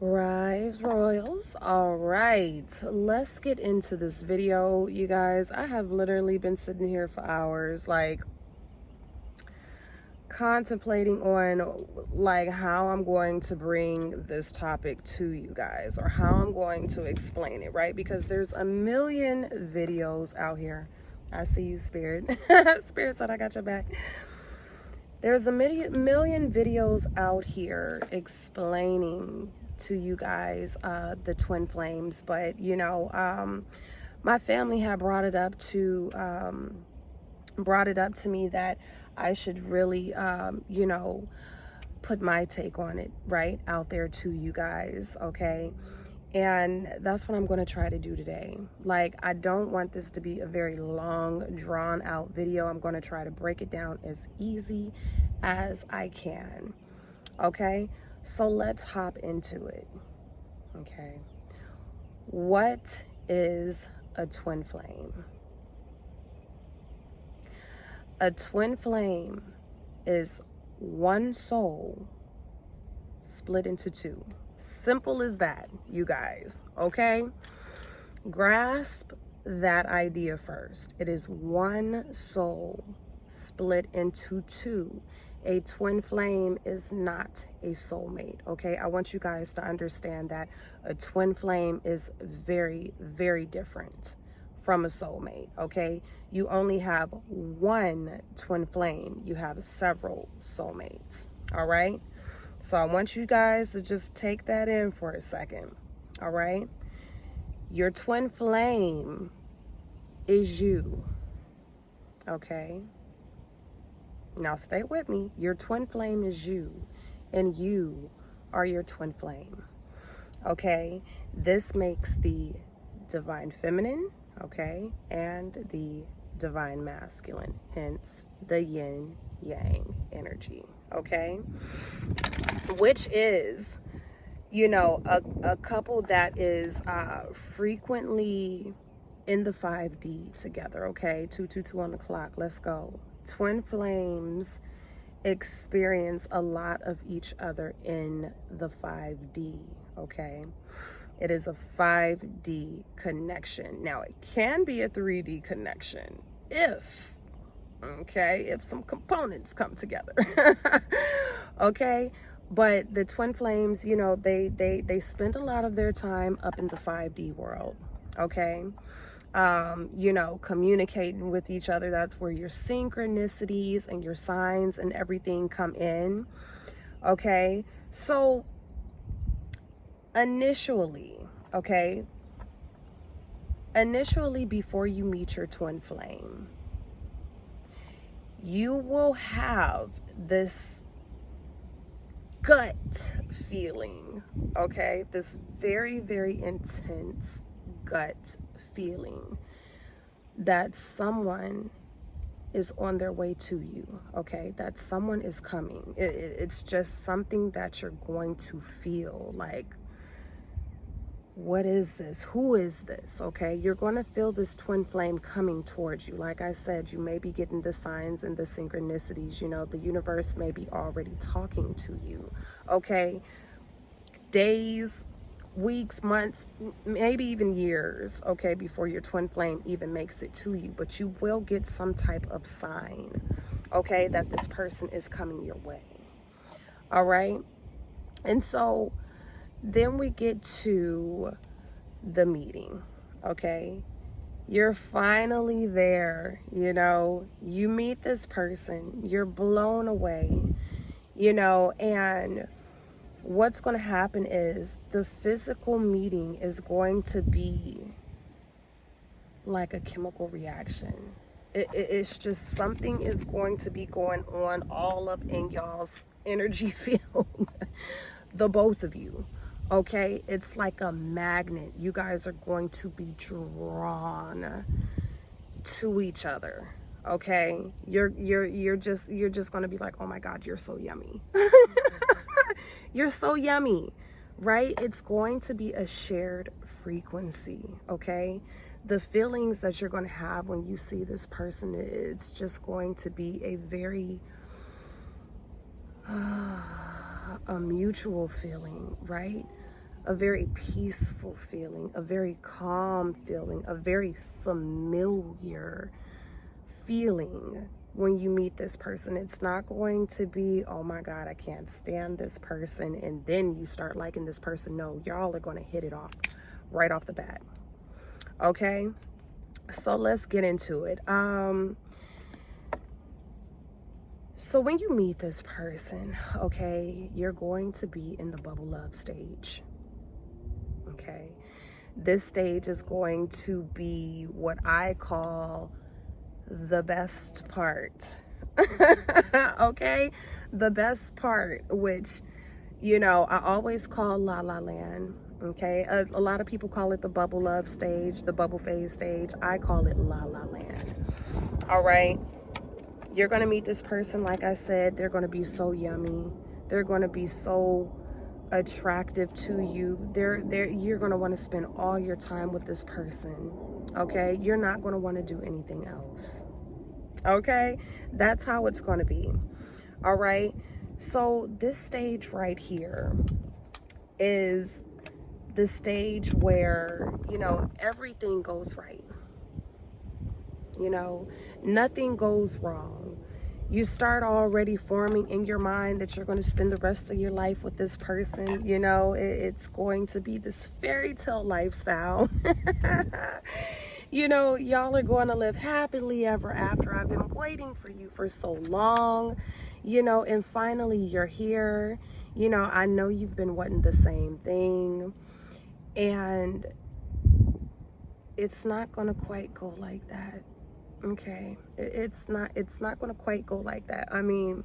Rise Royals. All right, let's get into this video, you guys. I have literally been sitting here for hours, like contemplating on like how I'm going to bring this topic to you guys, or how I'm going to explain it, right? Because there's a million videos out here. I see you, Spirit. Spirit said I got your back. There's a million videos out here explaining to you guys the twin flames, but you know, my family had brought it up to me that I should really you know, put my take on it right out there to you guys, okay? And that's what I'm going to try to do today. Like, I don't want this to be a very long, drawn out video. I'm going to try to break it down as easy as I can. Okay? So let's hop into it. Okay. What is a twin flame? A twin flame is one soul split into two. Simple as that, you guys, okay? Grasp that idea first. It is one soul split into two. A twin flame is not a soulmate, okay? I want you guys to understand that a twin flame is very, very different from a soulmate, okay? You only have one twin flame. You have several soulmates, all right? So I want you guys to just take that in for a second, all right? Your twin flame is you, okay? Now stay with me. Your twin flame is you, and you are your twin flame, okay? This makes the divine feminine, okay, and the divine masculine, hence the yin yang energy, okay? Which is, you know, a couple that is frequently in the 5D together, okay? 222 on the clock, let's go. Twin flames experience a lot of each other in the 5D, okay? It is a 5D connection. Now, it can be a 3D connection if, okay, if some components come together, okay? But the twin flames, you know, they spend a lot of their time up in the 5D world, okay? You know, communicating with each other. That's where your synchronicities and your signs and everything come in, okay? So initially, okay, before you meet your twin flame, you will have this gut feeling, okay? This very, very intense gut feeling that someone is on their way to you, okay? That someone is coming. It's just something that you're going to feel like, what is this? Who is this? Okay, you're going to feel this twin flame coming towards you. Like I said, you may be getting the signs and the synchronicities. You know, the universe may be already talking to you, okay? Days, weeks, months, maybe even years, okay, before your twin flame even makes it to you. But you will get some type of sign, okay, that this person is coming your way, all right? And so then we get to the meeting, okay? You're finally there, you know, you meet this person, you're blown away, you know, and what's going to happen is the physical meeting is going to be like a chemical reaction. It's just something is going to be going on all up in y'all's energy field, the both of you. Okay, it's like a magnet. You guys are going to be drawn to each other. Okay, you're just going to be like, oh my God, you're so yummy. You're so yummy, right? It's going to be a shared frequency. Okay, the feelings that you're going to have when you see this person, it's just going to be a very a mutual feeling, right? a very peaceful feeling, a very calm feeling, a very familiar feeling when you meet this person. It's not going to be, oh my God, I can't stand this person, and then you start liking this person. No, y'all are going to hit it off right off the bat. Okay, so let's get into it. So when you meet this person, okay, you're going to be in the bubble love stage. Okay, this stage is going to be what I call the best part. Okay, the best part, which, you know, I always call la la land. Okay, a lot of people call it the bubble love stage, the bubble phase stage. I call it la la land. All right, you're gonna meet this person. Like I said, they're gonna be so yummy, they're gonna be so attractive to you. You're gonna want to spend all your time with this person. Okay, you're not gonna want to do anything else. Okay, that's how it's going to be. All right, so this stage right here is the stage where, you know, everything goes right. You know, nothing goes wrong. You start already forming in your mind that you're going to spend the rest of your life with this person. You know, it's going to be this fairy tale lifestyle. You know, y'all are going to live happily ever after. I've been waiting for you for so long, you know, and finally you're here. You know, I know you've been wanting the same thing, and it's not going to quite go like that. Okay, it's not going to quite go like that. I mean,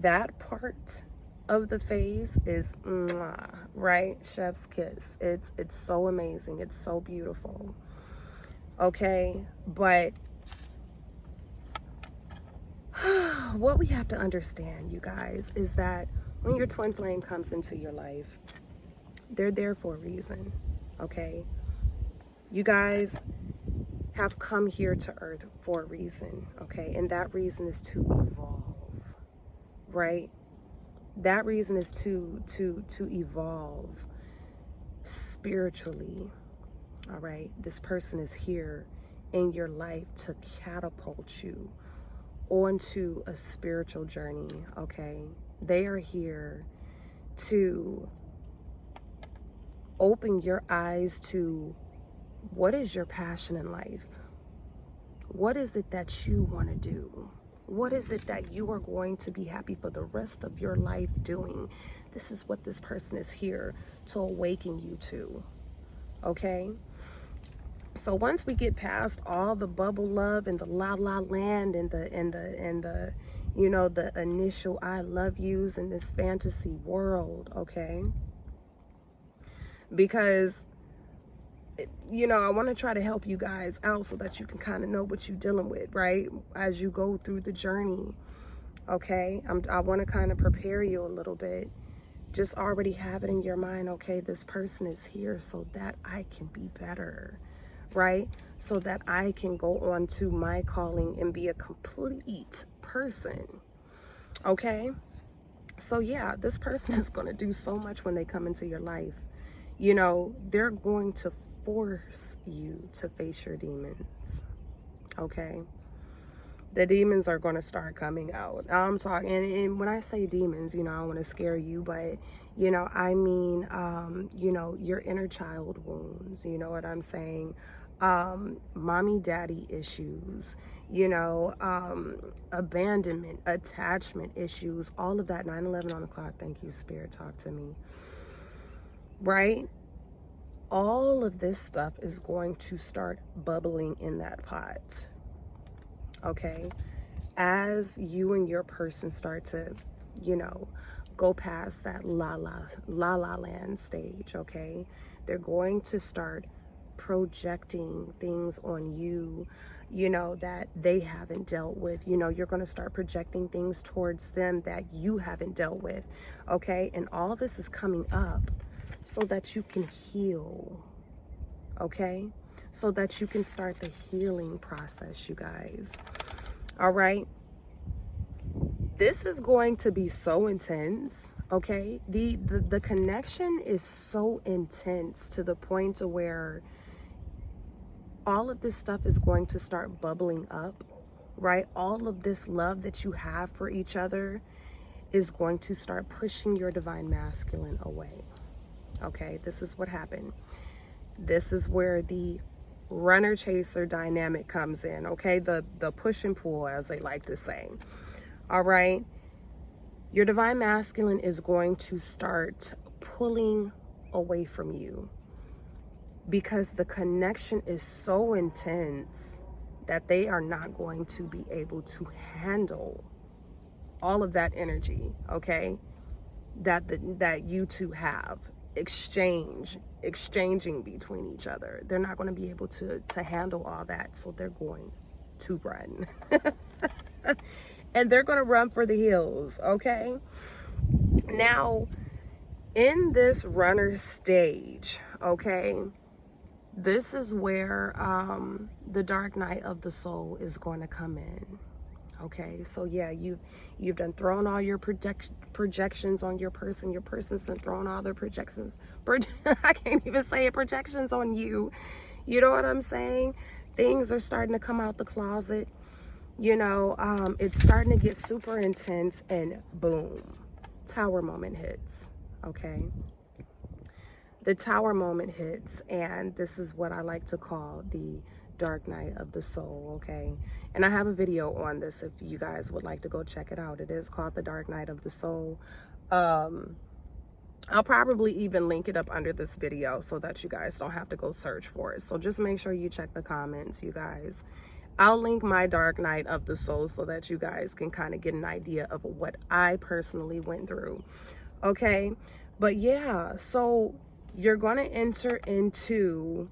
that part of the phase is mwah, right? Chef's kiss. It's so amazing. It's so beautiful. Okay, but what we have to understand, you guys, is that when your twin flame comes into your life, they're there for a reason. Okay, you guys have come here to earth for a reason. Okay, and that reason is to evolve, right? That reason is to evolve spiritually. All right, this person is here in your life to catapult you onto a spiritual journey. Okay, they are here to open your eyes to what is your passion in life. What is it that you want to do? What is it that you are going to be happy for the rest of your life doing? This is what this person is here to awaken you to. Okay, so once we get past all the bubble love and the la la land and the you know, the initial I love yous in this fantasy world, okay, because, you know, I want to try to help you guys out so that you can kind of know what you're dealing with, right, as you go through the journey. Okay, I want to kind of prepare you a little bit. Just already have it in your mind, okay, this person is here so that I can be better, right? So that I can go on to my calling and be a complete person, okay? So yeah, this person is going to do so much when they come into your life. You know, they're going to force you to face your demons, okay? The demons are going to start coming out. I'm talking, and when I say demons, you know, I don't want to scare you, but, you know, I mean, you know, your inner child wounds, you know what I'm saying? Mommy, daddy issues, you know, abandonment, attachment issues, all of that. 9/11 on the clock. Thank you, Spirit. Talk to me. Right? All of this stuff is going to start bubbling in that pot. Okay, as you and your person start to, you know, go past that la la land stage, okay, they're going to start projecting things on you, you know, that they haven't dealt with. You know, you're going to start projecting things towards them that you haven't dealt with, okay, and all this is coming up so that you can heal, okay, so that you can start the healing process, you guys. All right, this is going to be so intense, Okay, the connection is so intense to the point to where all of this stuff is going to start bubbling up, right? All of this love that you have for each other is going to start pushing your divine masculine away. Okay, this is what happened. This is where the runner chaser dynamic comes in, okay? The push and pull, as they like to say. All right, your divine masculine is going to start pulling away from you because the connection is so intense that they are not going to be able to handle all of that energy, okay, that you two have exchanging between each other. They're not going to be able to handle all that, so they're going to run. And they're going to run for the hills, okay? Now, in this runner stage, okay, this is where the dark night of the soul is going to come in. Okay, so yeah, you've done thrown all your projections on your person. Your person's done thrown all their projections. I can't even say it, projections on you. You know what I'm saying? Things are starting to come out the closet. You know, it's starting to get super intense, and boom, tower moment hits. Okay, the tower moment hits, and this is what I like to call the dark night of the soul. Okay, and I have a video on this if you guys would like to go check it out. It is called the dark night of the soul. I'll probably even link it up under this video so that you guys don't have to go search for it. So just make sure you check the comments, you guys. I'll link my dark night of the soul so that you guys can kind of get an idea of what I personally went through. Okay, but yeah, so you're going to enter into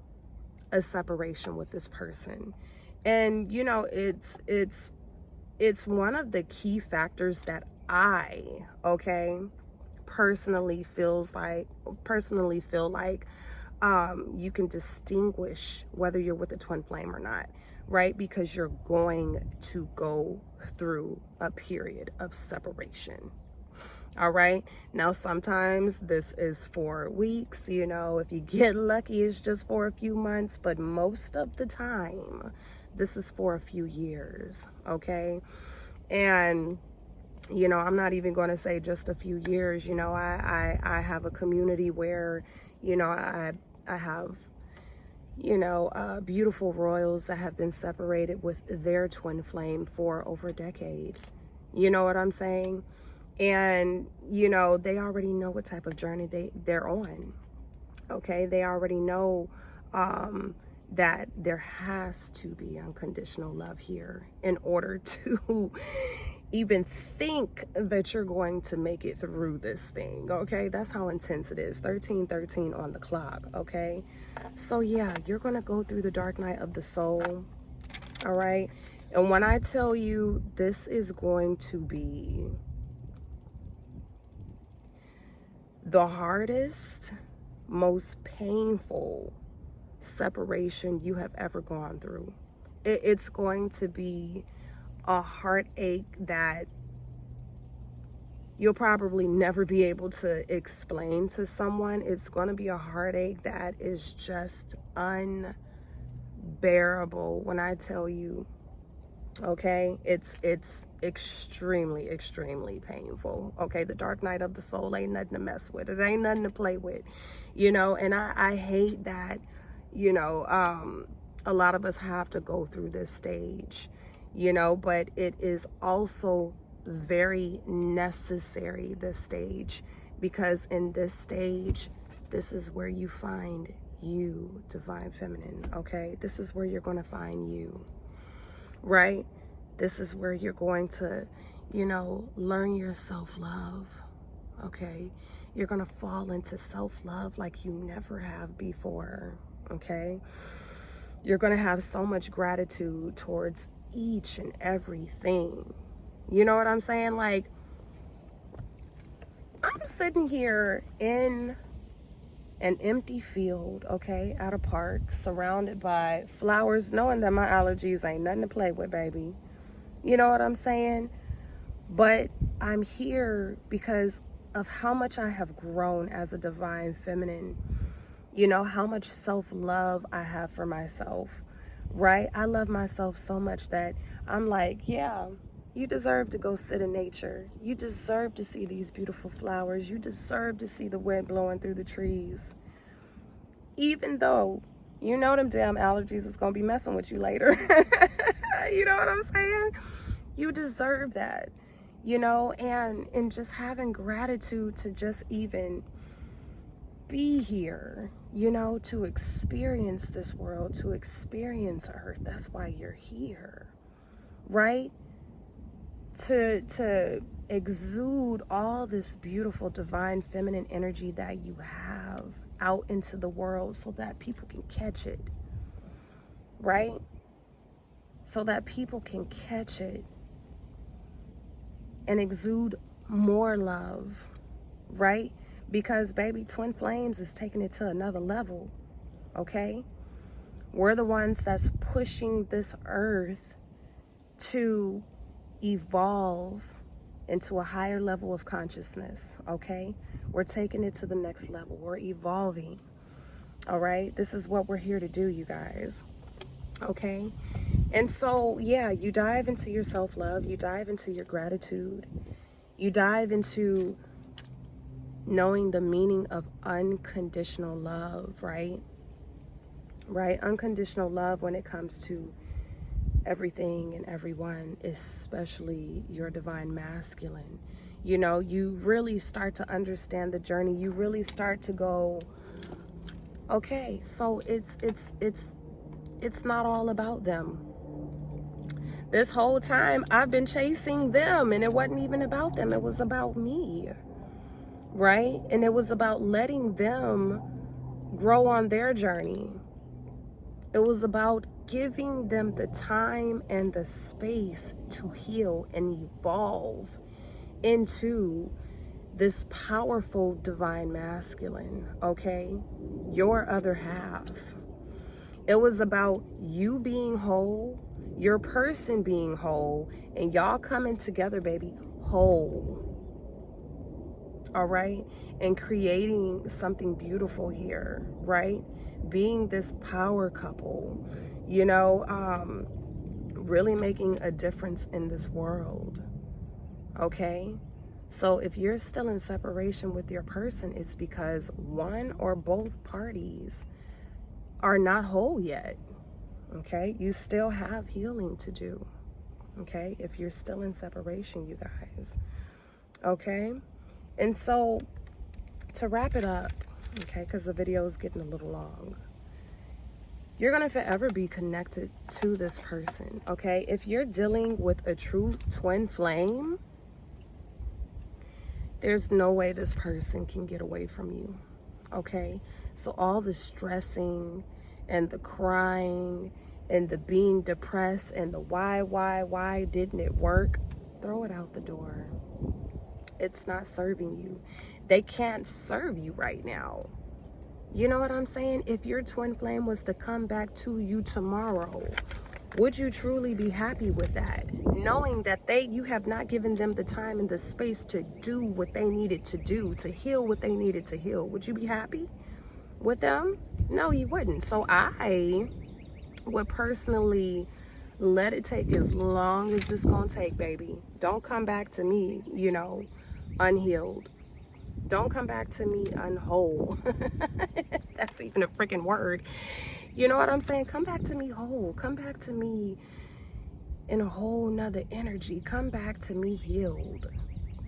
a separation with this person, and you know, it's one of the key factors that I, okay, personally feel like you can distinguish whether you're with a twin flame or not, right? Because you're going to go through a period of separation. All right, now sometimes this is for weeks, you know, if you get lucky it's just for a few months, but most of the time this is for a few years. Okay, and you know, I'm not even going to say just a few years. You know, I have a community where, you know, I have, you know, beautiful royals that have been separated with their twin flame for over a decade. You know what I'm saying? And, you know, they already know what type of journey they're on. Okay, they already know that there has to be unconditional love here in order to even think that you're going to make it through this thing. Okay, that's how intense it is. 1313 on the clock. Okay, so yeah, you're gonna go through the dark night of the soul. All right, and when I tell you this is going to be the hardest, most painful separation you have ever gone through, it's going to be a heartache that you'll probably never be able to explain to someone. It's going to be a heartache that is just unbearable when I tell you. Okay, it's extremely painful. Okay, the dark night of the soul ain't nothing to mess with. It ain't nothing to play with, you know. And I hate that, you know, a lot of us have to go through this stage, you know, but it is also very necessary, this stage, because in this stage, this is where you find you, divine feminine. Okay, this is where you're going to find you. Right? This is where you're going to, you know, learn your self-love. Okay? You're going to fall into self-love like you never have before. Okay? You're going to have so much gratitude towards each and everything. You know what I'm saying? Like, I'm sitting here in an empty field, okay, at a park, surrounded by flowers, knowing that my allergies ain't nothing to play with, baby. You know what I'm saying? But I'm here because of how much I have grown as a divine feminine, you know, how much self-love I have for myself, right? I love myself so much that I'm like, yeah, you deserve to go sit in nature. You deserve to see these beautiful flowers. You deserve to see the wind blowing through the trees. Even though you know them damn allergies is going to be messing with you later. You know what I'm saying? You deserve that, you know, and just having gratitude to just even be here, you know, to experience this world, to experience Earth. That's why you're here, right? To exude all this beautiful divine feminine energy that you have out into the world so that people can catch it, right? So that people can catch it and exude more love, right? Because baby, Twin Flames is taking it to another level, okay? We're the ones that's pushing this earth to evolve into a higher level of consciousness, okay? We're taking it to the next level. We're evolving, all right? This is what we're here to do, you guys, okay? And so, yeah, you dive into your self-love, you dive into your gratitude, you dive into knowing the meaning of unconditional love, right? Right? Unconditional love when it comes to everything and everyone, especially your divine masculine. You know, you really start to understand the journey. You really start to go, okay, so it's not all about them. This whole time I've been chasing them, and it wasn't even about them. It was about me, right? And it was about letting them grow on their journey. It was about giving them the time and the space to heal and evolve into this powerful divine masculine, okay? Your other half. It was about you being whole, your person being whole, and y'all coming together, baby, whole. All right? And creating something beautiful here, right? Being this power couple, you know, really making a difference in this world, okay? So if you're still in separation with your person, it's because one or both parties are not whole yet, okay? You still have healing to do, okay? If you're still in separation, you guys, okay? And so to wrap it up, okay, because the video is getting a little long, you're going to forever be connected to this person, okay? If you're dealing with a true twin flame, there's no way this person can get away from you, okay? So all the stressing and the crying and the being depressed and the why didn't it work, throw it out the door. It's not serving you. They can't serve you right now. You know what I'm saying? If your twin flame was to come back to you tomorrow, would you truly be happy with that? Knowing that you have not given them the time and the space to do what they needed to do, to heal what they needed to heal. Would you be happy with them? No, you wouldn't. So I would personally let it take as long as it's gonna take, baby. Don't come back to me, you know, unhealed. Don't come back to me unwhole. That's even a freaking word. You know what I'm saying? Come back to me whole. Come back to me in a whole nother energy. Come back to me healed.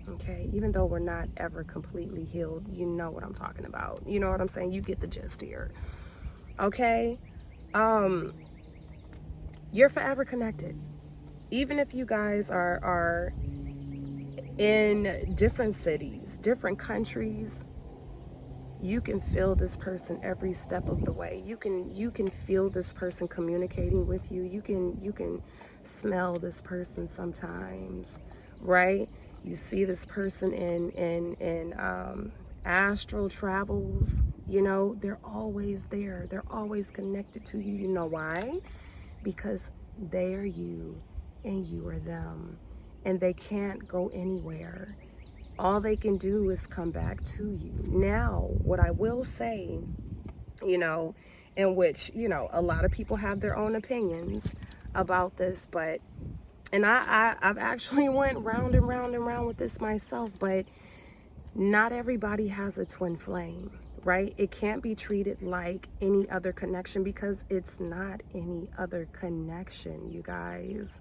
Okay? Even though we're not ever completely healed, you know what I'm talking about. You know what I'm saying? You get the gist here. Okay? You're forever connected. Even if you guys are in different cities, different countries, you can feel this person every step of the way. You can feel this person communicating with you. You can smell this person sometimes, right? You see this person in astral travels. You know, they're always there. They're always connected to you. You know why? Because they are you and you are them. And they can't go anywhere. all they can do is come back to you. Now, what I will say, you know, in which, you know, a lot of people have their own opinions about this, but, and I've actually went round and round and round with this myself, but not everybody has a twin flame, right? It can't be treated like any other connection because it's not any other connection, you guys.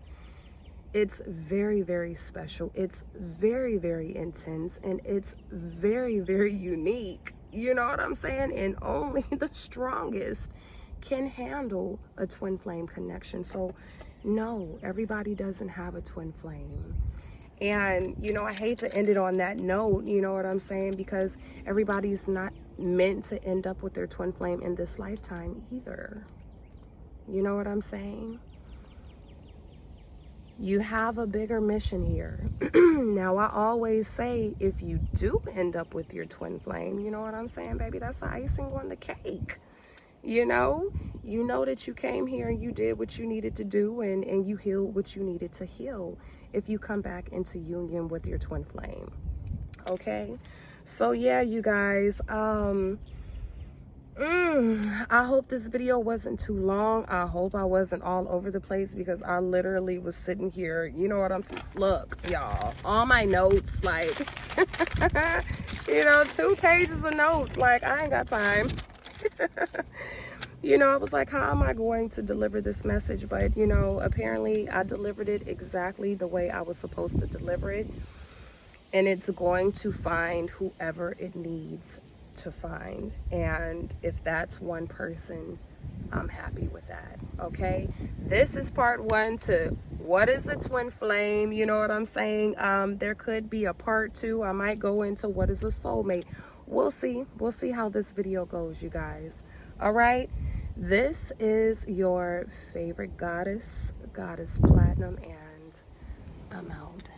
It's very, very special. It's very, very intense, and it's very, very unique. You know what I'm saying? And only the strongest can handle a twin flame connection. So no, everybody doesn't have a twin flame. And, you know, I hate to end it on that note, you know what I'm saying? Because everybody's not meant to end up with their twin flame in this lifetime either. You know what I'm saying? You have a bigger mission here. Now, I always say, if you do end up with your twin flame, you know what I'm saying, baby? That's the icing on the cake. You know that you came here and you did what you needed to do, and you healed what you needed to heal if you come back into union with your twin flame. Okay? So, yeah, you guys, I hope this video wasn't too long. I hope I wasn't all over the place, because I literally was sitting here, you know what I'm saying? Look, y'all, all my notes, like, you know, 2 pages of notes. Like, I ain't got time. You know, I was like, how am I going to deliver this message? But, you know, apparently I delivered it exactly the way I was supposed to deliver it. And it's going to find whoever it needs to find. And if that's one person, I'm happy with that. Okay, this is part 1 to what is a twin flame. You know what I'm saying? There could be a part 2. I might go into what is a soulmate. We'll see how this video goes, you guys. All right, this is your favorite goddess, Goddess Platinum, and I'm out.